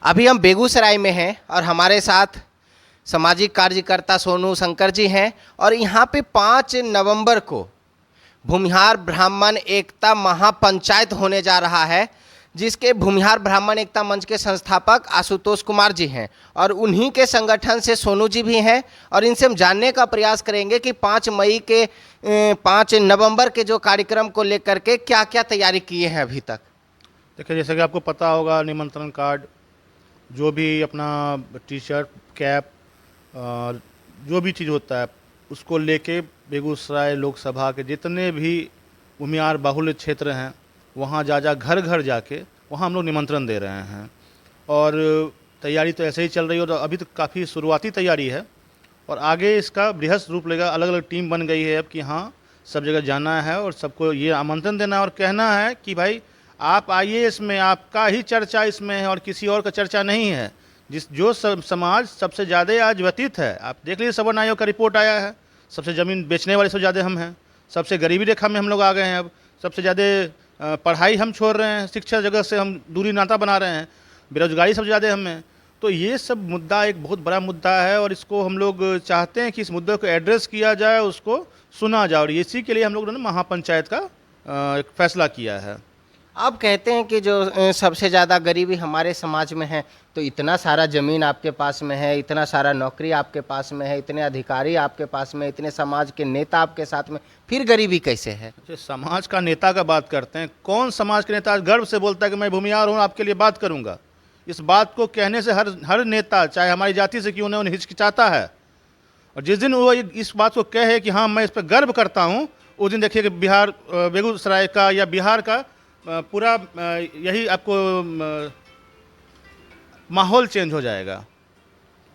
अभी हम बेगूसराय में हैं और हमारे साथ सामाजिक कार्यकर्ता सोनू शंकर जी हैं और यहाँ पे 5 नवंबर को भूमिहार ब्राह्मण एकता महापंचायत होने जा रहा है, जिसके भूमिहार ब्राह्मण एकता मंच के संस्थापक आशुतोष कुमार जी हैं और उन्हीं के संगठन से सोनू जी भी हैं। और इनसे हम जानने का प्रयास करेंगे कि 5 नवंबर के जो कार्यक्रम को लेकर के क्या क्या तैयारी किए हैं अभी तक। देखिए, जैसे कि आपको पता होगा, निमंत्रण कार्ड, जो भी अपना टी शर्ट, कैप, जो भी चीज़ होता है उसको लेके बेगूसराय लोकसभा के जितने भी भूमिहार बाहुल्य क्षेत्र हैं वहाँ जा घर घर जाके वहाँ हम लोग निमंत्रण दे रहे हैं। और तैयारी तो ऐसे ही चल रही है, तो अभी तो काफ़ी शुरुआती तैयारी है और आगे इसका बृहद रूप लेगा। अलग अलग टीम बन गई है अब कि हाँ, सब जगह जाना है और सबको ये आमंत्रण देना है और कहना है कि भाई आप आइए, इसमें आपका ही चर्चा इसमें है और किसी और का चर्चा नहीं है। समाज सबसे ज़्यादा आज व्यतीत है, आप देख लीजिए, सवर्ण आयोग का रिपोर्ट आया है, सबसे ज़मीन बेचने वाले सबसे ज़्यादा हम हैं, सबसे गरीबी रेखा में हम लोग आ गए हैं। अब सबसे ज़्यादा पढ़ाई हम छोड़ रहे हैं, शिक्षा जगह से हम दूरी नाता बना रहे हैं, बेरोजगारी सबसे ज़्यादा हम हैं। तो ये सब मुद्दा एक बहुत बड़ा मुद्दा है और इसको हम लोग चाहते हैं कि इस मुद्दे को एड्रेस किया जाए, उसको सुना जाए और इसी के लिए हम लोगों ने महापंचायत का एक फैसला किया है। आप कहते हैं कि जो सबसे ज़्यादा गरीबी हमारे समाज में है, तो इतना सारा ज़मीन आपके पास में है, इतना सारा नौकरी आपके पास में है, इतने अधिकारी आपके पास में, इतने समाज के नेता आपके साथ में, फिर गरीबी कैसे है? अच्छा, समाज का नेता का बात करते हैं, कौन समाज के नेता गर्व से बोलता है कि मैं भूमिहार हूँ, आपके लिए बात करूँगा? इस बात को कहने से हर नेता, चाहे हमारी जाति से क्यों न, उन्हें हिचकिचाता है। और जिस दिन वो इस बात को कहे कि हाँ मैं इस पर गर्व करता हूँ, उस दिन देखिए कि बेगूसराय का या बिहार का पूरा यही आपको माहौल चेंज हो जाएगा।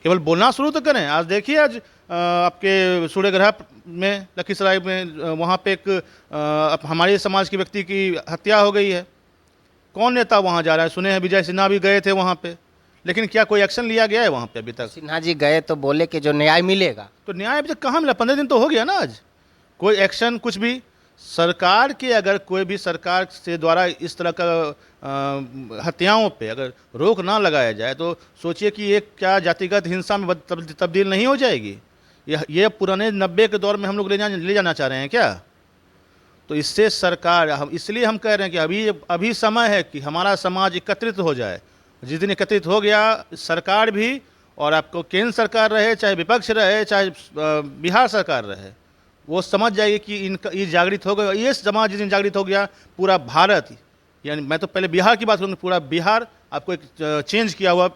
केवल बोलना शुरू तो करें। आज देखिए, आज आपके सूर्यग्रह में, लखीसराय में, वहाँ पे एक हमारे समाज के व्यक्ति की हत्या हो गई है। कौन नेता वहाँ जा रहा है? सुने हैं विजय सिन्हा भी गए थे वहाँ पे, लेकिन क्या कोई एक्शन लिया गया है वहाँ पे अभी तक? सिन्हा जी गए तो बोले कि जो न्याय मिलेगा, तो न्याय अभी तक कहाँ मिला? 15 दिन तो हो गया ना। आज कोई एक्शन, कुछ भी सरकार के, अगर कोई भी सरकार से द्वारा इस तरह का हत्याओं पे अगर रोक ना लगाया जाए तो सोचिए कि ये क्या जातिगत हिंसा में तब्दील नहीं हो जाएगी? ये पुराने 90 के दौर में हम लोग ले जाना चाह रहे हैं क्या? तो इससे सरकार, इसलिए हम कह रहे हैं कि अभी समय है कि हमारा समाज एकत्रित हो जाए। जिस दिन एकत्रित हो गया, सरकार भी, और आपको केंद्र सरकार रहे, चाहे विपक्ष रहे, चाहे बिहार सरकार रहे, वो समझ जाएगी कि इनका ये जागृत हो गया। ये समाज जिस दिन जागृत हो गया, पूरा भारत, यानी मैं तो पहले बिहार की बात करूँगा, पूरा बिहार आपको एक चेंज किया हुआ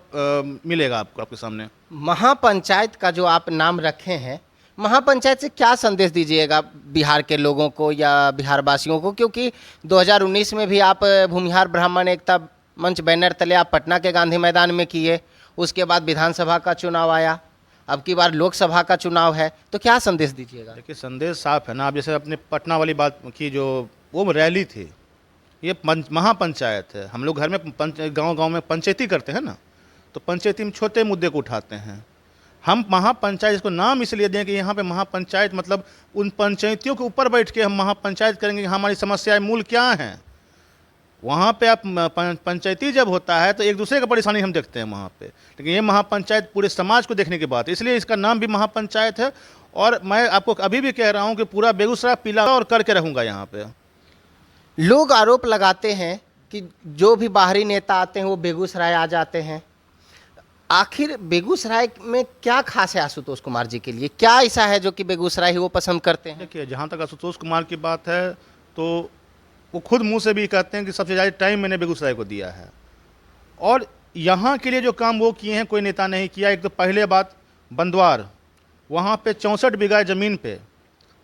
मिलेगा आपके सामने। महापंचायत का जो आप नाम रखे हैं, महापंचायत से क्या संदेश दीजिएगा बिहार के लोगों को या बिहार वासियों को? क्योंकि 2019 में भी आप भूमिहार ब्राह्मण एकता मंच बैनर तले आप पटना के गांधी मैदान में किए, उसके बाद विधानसभा का चुनाव आया, अब की बार लोकसभा का चुनाव है, तो क्या संदेश दीजिएगा? देखिए, संदेश साफ है ना। आप जैसे अपने पटना वाली बात की, जो वो रैली थी, ये महापंचायत है। हम लोग घर में गांव में पंचायती करते हैं ना, तो पंचायती में छोटे मुद्दे को उठाते हैं। हम महापंचायत इसको नाम इसलिए दें कि यहाँ पे महापंचायत मतलब उन पंचायतियों के ऊपर बैठ के हम महापंचायत करेंगे कि हमारी समस्याएं मूल क्या हैं। वहाँ पे आप पंचायती जब होता है तो एक दूसरे का परेशानी हम देखते हैं वहाँ पे, लेकिन ये महापंचायत पूरे समाज को देखने की बात है, इसलिए इसका नाम भी महापंचायत है। और मैं आपको अभी भी कह रहा हूँ कि पूरा बेगूसराय पीला और करके रहूँगा यहाँ पे। लोग आरोप लगाते हैं कि जो भी बाहरी नेता आते हैं वो बेगूसराय आ जाते हैं। आखिर बेगूसराय में क्या खास है आशुतोष कुमार जी के लिए? क्या ऐसा है जो कि बेगूसराय ही वो पसंद करते हैं? देखिए, जहाँ तक आशुतोष कुमार की बात है तो वो खुद मुंह से भी कहते हैं कि सबसे ज़्यादा टाइम मैंने बेगूसराय को दिया है और यहाँ के लिए जो काम वो किए हैं कोई नेता नहीं किया। एक तो पहले बात, बंदवार, वहाँ पे 64 बीघा ज़मीन पे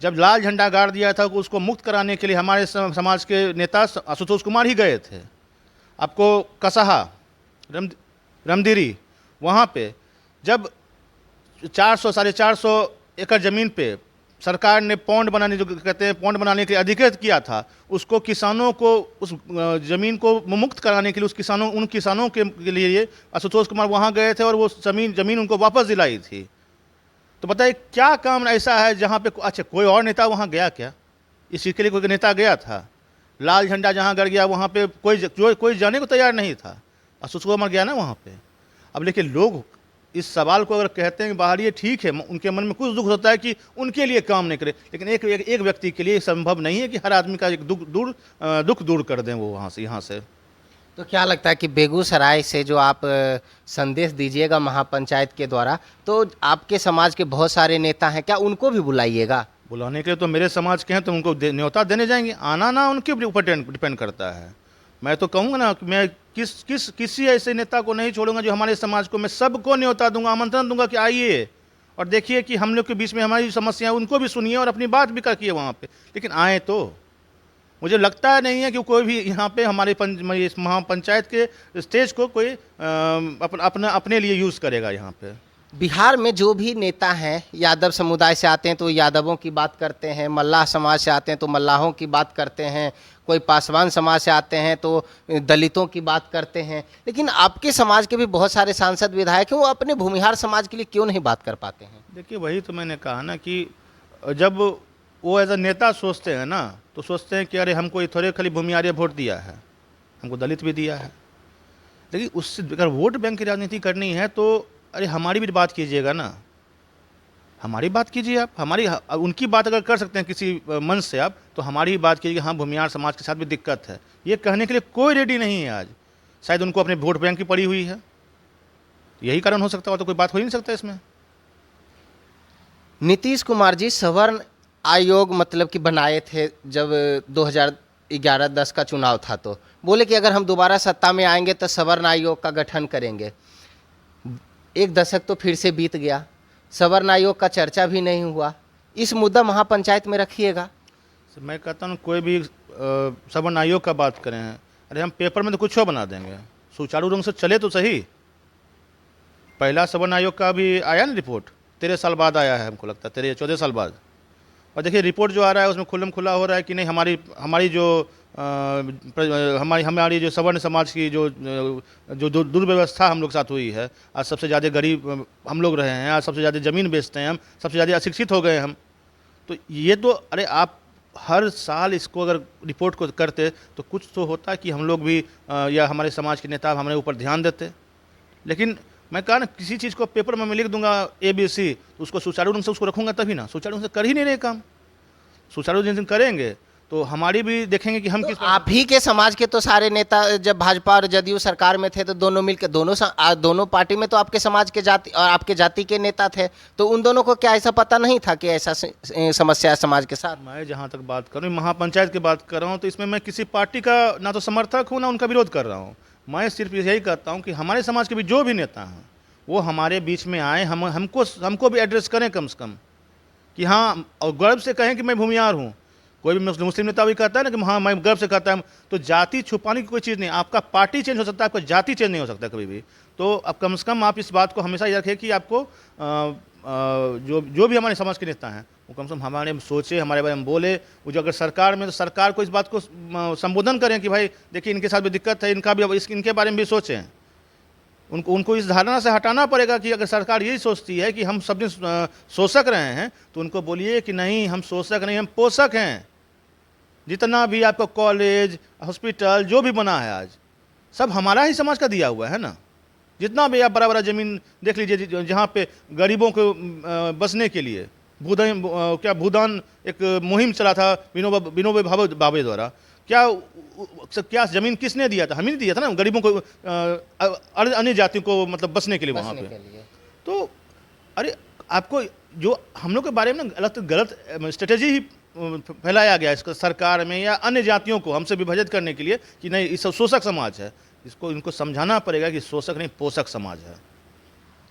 जब लाल झंडा गाड़ दिया था, उसको मुक्त कराने के लिए हमारे समाज के नेता आशुतोष कुमार ही गए थे। आपको कसहा, रमदिरी, वहाँ पे जब 400-450 एकड़ ज़मीन पे सरकार ने पौंड बनाने, जो कहते हैं पौंड बनाने के लिए अधिकृत किया था, उसको किसानों को उस ज़मीन को मुक्त कराने के लिए उन किसानों के लिए आशुतोष कुमार वहाँ गए थे और वो ज़मीन उनको वापस दिलाई थी। तो बताइए क्या काम ऐसा है जहाँ पे अच्छा कोई और नेता वहाँ गया क्या? इस चीज़ के लिए कोई नेता गया था? लाल झंडा जहाँ गड़ गया वहाँ पे कोई जाने को तैयार नहीं था, आशुतोष कुमार गया ना वहाँ पे। अब देखिए, लोग इस सवाल को अगर कहते हैं कि बाहर, ये ठीक है, उनके मन में कुछ दुख होता है कि उनके लिए काम नहीं करे, लेकिन एक व्यक्ति के लिए संभव नहीं है कि हर आदमी का एक दुख दूर कर दें वो वहाँ से, यहाँ से। तो क्या लगता है कि बेगूसराय से जो आप संदेश दीजिएगा महापंचायत के द्वारा, तो आपके समाज के बहुत सारे नेता हैं, क्या उनको भी बुलाइएगा? बुलाने के लिए तो मेरे समाज के हैं, तो उनको न्योता देने जाएंगे, आना ना उनके ऊपर डिपेंड करता है। मैं तो कहूँगा ना कि मैं किसी ऐसे नेता को नहीं छोड़ूंगा जो हमारे समाज को, मैं सबको न्योता दूंगा, आमंत्रण दूंगा कि आइए और देखिए कि हम लोग के बीच में हमारी समस्या, उनको भी सुनिए और अपनी बात भी रखिए वहाँ पे, लेकिन आए तो। मुझे लगता नहीं है कि कोई भी यहाँ पे हमारे इस महापंचायत के स्टेज को कोई अपने लिए यूज़ करेगा यहाँ पे। बिहार में जो भी नेता हैं, यादव समुदाय से आते हैं तो यादवों की बात करते हैं, मल्लाह समाज से आते हैं तो मल्लाहों की बात करते हैं, कोई पासवान समाज से आते हैं तो दलितों की बात करते हैं, लेकिन आपके समाज के भी बहुत सारे सांसद विधायक हैं, वो अपने भूमिहार समाज के लिए क्यों नहीं बात कर पाते हैं? देखिए, वही तो मैंने कहा ना कि जब वो एज अ नेता सोचते हैं ना, तो सोचते हैं कि अरे हमको थोड़े खाली भूमिहार वोट दिया है, हमको दलित भी दिया है, लेकिन उससे अगर वोट बैंक की राजनीति करनी है तो अरे हमारी भी बात कीजिएगा ना, हमारी बात कीजिए आप, उनकी बात अगर कर सकते हैं किसी मंच से आप, तो हमारी ही बात कीजिए। हाँ, भूमिहार समाज के साथ भी दिक्कत है, ये कहने के लिए कोई रेडी नहीं है आज। शायद उनको अपने वोट बैंक की पड़ी हुई है, यही कारण हो सकता हो, तो कोई बात हो ही नहीं सकता इसमें। नीतीश कुमार जी सवर्ण आयोग मतलब कि बनाए थे जब 2011-10 का चुनाव था, तो बोले कि अगर हम दोबारा सत्ता में आएंगे तो सवर्ण आयोग का गठन करेंगे। एक दशक तो फिर से बीत गया, सवर्ण आयोग का चर्चा भी नहीं हुआ। इस मुद्दा महापंचायत में रखिएगा। मैं कहता हूँ कोई भी सवर्ण आयोग का बात करें, अरे हम पेपर में तो कुछ बना देंगे, सुचारू रूप से चले तो सही। पहला सवर्ण आयोग का भी आया ना रिपोर्ट, 13 साल बाद आया है, हमको लगता है 13-14 साल बाद। और देखिए रिपोर्ट जो आ रहा है उसमें खुल्लम खुला हो रहा है कि नहीं, हमारी जो सवर्ण समाज की जो दुर्व्यवस्था हम लोग साथ हुई है, आज सबसे ज़्यादा गरीब हम लोग रहे हैं, आज सबसे ज़्यादा ज़मीन बेचते हैं हम, सबसे ज़्यादा अशिक्षित हो गए हम। तो ये तो अरे आप हर साल इसको अगर रिपोर्ट को करते तो कुछ तो होता कि हम लोग भी या हमारे समाज के नेता हमारे ऊपर ध्यान देते। लेकिन मैं कहा ना, किसी चीज़ को पेपर में मैं लिख दूंगा ABC, तो उसको सुचारू रूप से उसको रखूंगा तभी ना, सुचारू रूप से कर ही नहीं रहे काम। सुचारू जिन दिन करेंगे तो हमारी भी देखेंगे कि हम तो किस। आप ही के समाज के तो सारे नेता जब भाजपा और जदयू सरकार में थे तो दोनों मिलकर दोनों पार्टी में तो आपके समाज के जाति और आपके जाति के नेता थे, तो उन दोनों को क्या ऐसा पता नहीं था कि ऐसा समस्या है समाज के साथ? मैं जहाँ तक बात कर रहा हूँ, महापंचायत की बात कर रहा हूँ, तो इसमें मैं किसी पार्टी का ना तो समर्थक हूँ ना उनका विरोध कर रहा हूँ। मैं सिर्फ यही कहता हूँ कि हमारे समाज के भी जो भी नेता हैं वो हमारे बीच में आए, हमको भी एड्रेस करें कम से कम, कि हाँ, और गर्व से कहें कि मैं भूमिहार हूँ। कोई भी मुस्लिम नेता भी कहता है ना कि हाँ मैं गर्व से कहता हूँ, तो जाति छुपाने की कोई चीज़ नहीं। आपका पार्टी चेंज हो सकता है, आपका जाति चेंज नहीं हो सकता कभी भी। तो अब कम से कम आप इस बात को हमेशा याद रखें कि आपको जो भी हमारे समाज के नेता हैं वो कम से कम हमारे में सोचे, हमारे बारे में बोले। वो जो अगर सरकार में, तो सरकार को इस बात को संबोधन करें कि भाई देखिए इनके साथ भी दिक्कत है, इनके बारे में भी सोचें। उनको इस धारणा से हटाना पड़ेगा कि अगर सरकार यही सोचती है कि हम सब दिन शोषक रहे हैं, तो उनको बोलिए कि नहीं, हम शोषक नहीं, हम पोषक हैं। जितना भी आपको कॉलेज, हॉस्पिटल जो भी बना है आज, सब हमारा ही समाज का दिया हुआ है ना। जितना भी आप बड़ा बड़ा ज़मीन देख लीजिए, जहाँ पे गरीबों को बसने के लिए भूदान एक मुहिम चला था विनोबा भावे द्वारा। क्या ज़मीन किसने दिया था? हम ही दिया था ना, गरीबों को, अन्य जातियों को मतलब बसने के लिए वहाँ पे। तो अरे आपको जो हम लोग के बारे में ना गलत स्ट्रेटेजी ही फैलाया गया इसका सरकार में या अन्य जातियों को हमसे विभाजित करने के लिए कि नहीं इस शोषक समाज है। इनको समझाना पड़ेगा कि शोषक नहीं, पोषक समाज है।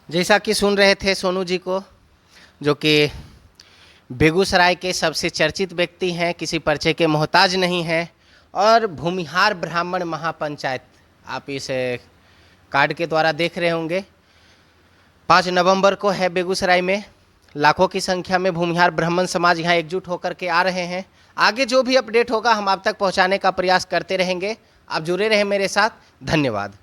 जैसा कि सुन रहे थे सोनू जी को, जो कि बेगूसराय के सबसे चर्चित व्यक्ति हैं, किसी परिचय के मोहताज नहीं हैं, और भूमिहार ब्राह्मण महापंचायत आप इस कार्ड के द्वारा देख रहे होंगे। 5 नवंबर को है बेगूसराय में। लाखों की संख्या में भूमिहार ब्राह्मण समाज यहाँ एकजुट होकर के आ रहे हैं। आगे जो भी अपडेट होगा हम आप तक पहुँचाने का प्रयास करते रहेंगे। आप जुड़े रहें मेरे साथ। धन्यवाद।